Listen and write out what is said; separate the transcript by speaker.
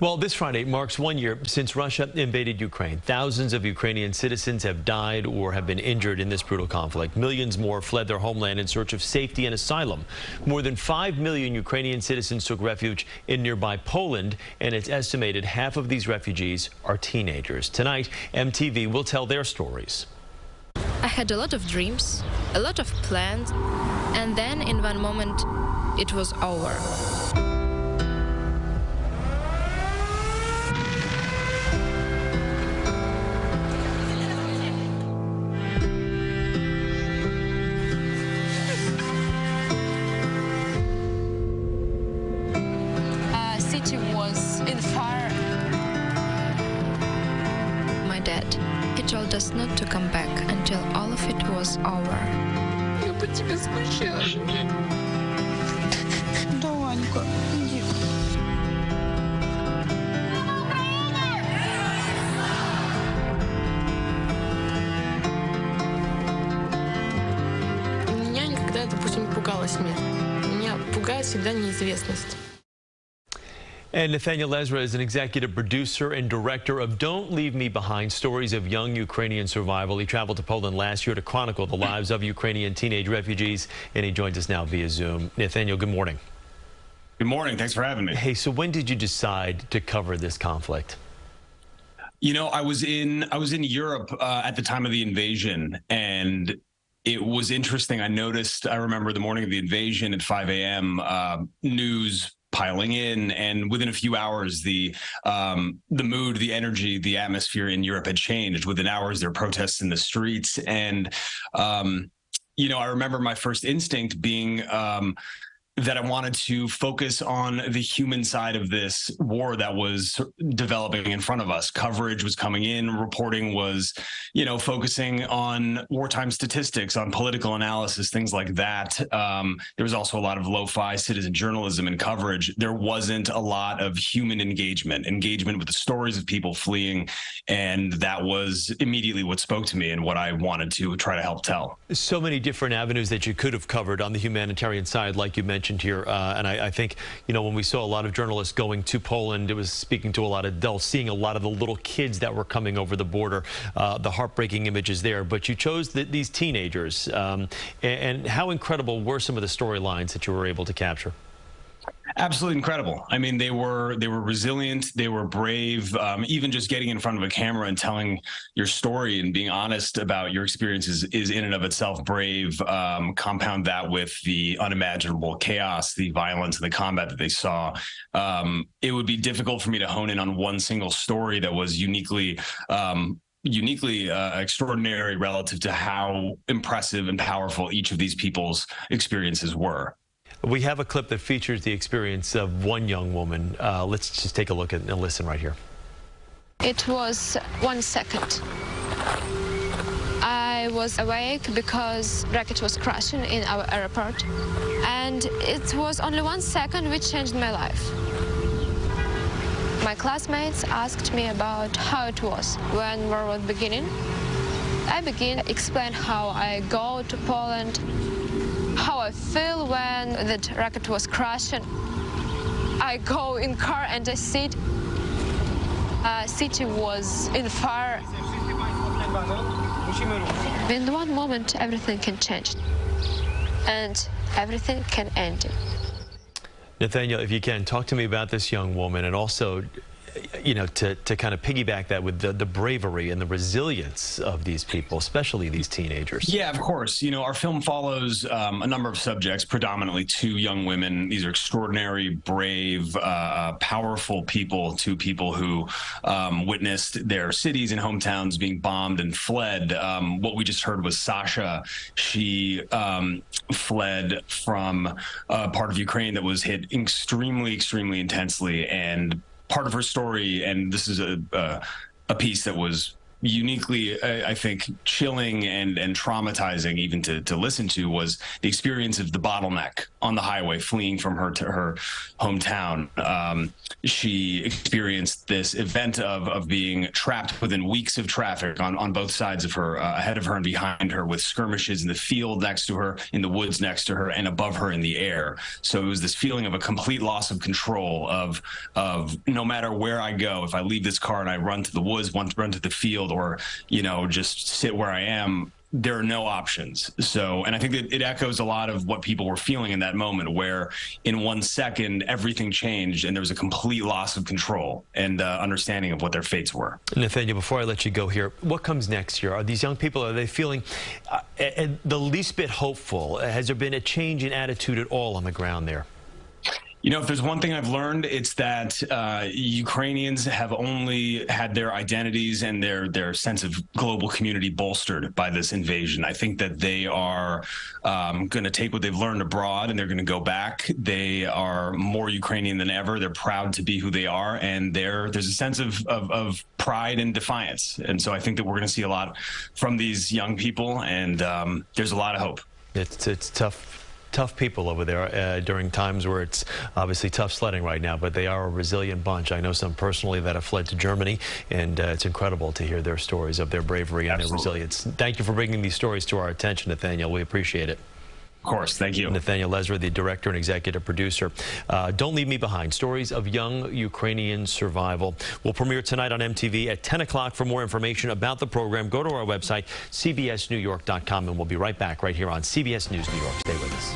Speaker 1: Well, this Friday marks 1 year since Russia invaded Ukraine. Thousands of Ukrainian citizens have died or have been injured in this brutal conflict. Millions more fled their homeland in search of safety and asylum. More than 5 million Ukrainian citizens took refuge in nearby Poland, and it's estimated half of these refugees are teenagers. Tonight, MTV will tell their stories.
Speaker 2: I had a lot of dreams, a lot of plans, and then in one moment it was over. City was in fire. My dad, he told us not to come back until all of it was over.
Speaker 3: Я по тебе скучаю. Да, Анька, иди. Меня никогда, допустим, не пугала смерть. Меня пугает всегда неизвестность.
Speaker 1: And Nathaniel Ezra is an executive producer and director of Don't Leave Me Behind, stories of young Ukrainian survival. He traveled to Poland last year to chronicle the lives of Ukrainian teenage refugees, and he joins us now via Zoom. Nathaniel, good morning.
Speaker 4: Good morning. Thanks for having me.
Speaker 1: Hey, so when did you decide to cover this conflict?
Speaker 4: You know, I was in Europe at the time of the invasion, and it was interesting. I remember the morning of the invasion at 5 a.m. News piling in, and within a few hours, the mood, the energy, the atmosphere in Europe had changed. Within hours, there were protests in the streets, and you know, I remember my first instinct being that I wanted to focus on the human side of this war that was developing in front of us. Coverage was coming in, reporting was, you know, focusing on wartime statistics, on political analysis, things like that. There was also a lot of lo-fi citizen journalism and coverage. There wasn't a lot of human engagement with the stories of people fleeing, and that was immediately what spoke to me and what I wanted to try to help tell.
Speaker 1: So many different avenues that you could have covered on the humanitarian side, like you mentioned here, and I think, you know, when we saw a lot of journalists going to Poland, it was speaking to a lot of adults, seeing a lot of the little kids that were coming over the border, the heartbreaking images there. But you chose these teenagers, and how incredible were some of the storylines that you were able to capture?
Speaker 4: Absolutely incredible. I mean, they were resilient, they were brave. Even just getting in front of a camera and telling your story and being honest about your experiences is in and of itself brave. Compound that with the unimaginable chaos, the violence, and the combat that they saw. It would be difficult for me to hone in on one single story that was uniquely extraordinary relative to how impressive and powerful each of these people's experiences were.
Speaker 1: We have a clip that features the experience of one young woman. Let's just take a look at and listen right here.
Speaker 2: It was 1 second. I was awake because rocket was crashing in our airport, and it was only 1 second which changed my life. My classmates asked me about how it was when war was beginning. I began to explain how I go to Poland, how I feel when the rocket was crashing. I go in car and I see city was in fire. In one moment, everything can change, and everything can end.
Speaker 1: Nathaniel, if you can, talk to me about this young woman, and also, you know, to kind of piggyback that with the bravery and the resilience of these people, especially these teenagers.
Speaker 4: Yeah, of course. You know, our film follows a number of subjects, predominantly 2 young women. These are extraordinary, brave, powerful people, 2 people who witnessed their cities and hometowns being bombed and fled. What we just heard was Sasha. She fled from a part of Ukraine that was hit extremely, extremely intensely, and part of her story, and this is a piece that was uniquely, I think, chilling and traumatizing even to listen to was the experience of the bottleneck on the highway fleeing from her to her hometown. She experienced this event of being trapped within weeks of traffic on both sides of her, ahead of her and behind her, with skirmishes in the field next to her, in the woods next to her, and above her in the air. So it was this feeling of a complete loss of control of no matter where I go, if I leave this car and I run to the woods, run to the field, or, you know, just sit where I am, there are no options. So, and I think that it echoes a lot of what people were feeling in that moment, where in 1 second, everything changed and there was a complete loss of control and understanding of what their fates were.
Speaker 1: Nathaniel, before I let you go here, what comes next here? Are these young people, are they feeling the least bit hopeful? Has there been a change in attitude at all on the ground there?
Speaker 4: You know, if there's one thing I've learned, it's that Ukrainians have only had their identities and their sense of global community bolstered by this invasion. I think that they are going to take what they've learned abroad and they're going to go back. They are more Ukrainian than ever. They're proud to be who they are, and there's a sense of pride and defiance. And so I think that we're going to see a lot from these young people, and there's a lot of hope.
Speaker 1: It's tough people over there during times where it's obviously tough sledding right now, but they are a resilient bunch. I know some personally that have fled to Germany, and it's incredible to hear their stories of their bravery and their resilience. Thank you for bringing these stories to our attention, Nathaniel. We appreciate it.
Speaker 4: Of course. Thank you.
Speaker 1: Nathaniel Lesra, the director and executive producer. Don't Leave Me Behind, stories of young Ukrainian survival, will premiere tonight on MTV at 10 o'clock. For more information about the program, go to our website, cbsnewyork.com, and we'll be right back right here on CBS News New York. Stay with us.